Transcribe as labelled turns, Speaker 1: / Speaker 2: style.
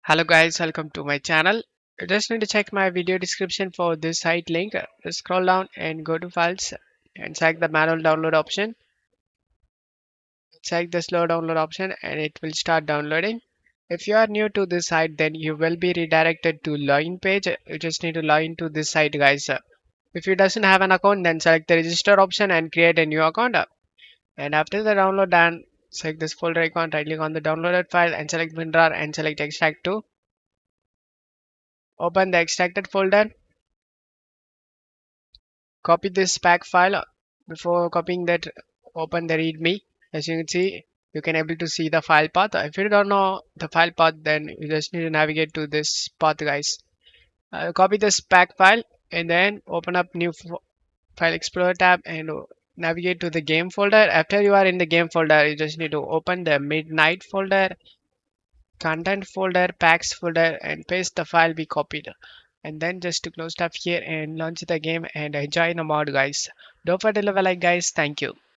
Speaker 1: Hello guys, welcome to my channel. You just need to check my video description for this site link. Just scroll down and go to files and check the manual download option. Check the slow download option and it will start downloading. If you are new to this site, then you will be redirected to login page. You just need to log into this site guys. If you doesn't have an account, then select the register option and create a new account. And after the download done, select this folder icon, right click on the downloaded file and select WinRAR and select extract to. Open the extracted folder. Copy this pack file. Before copying that, open the readme. As you can see, you can able to see the file path. If you don't know the file path, then you just need to navigate to this path guys. Copy this pack file and then open up new file explorer tab and navigate to the game folder. After you are in the game folder, you just need to open the midnight folder, content folder, packs folder, and paste the file we copied. And then just to close tab here and launch the game and enjoy the mod guys. Don't forget to leave a like guys. Thank you.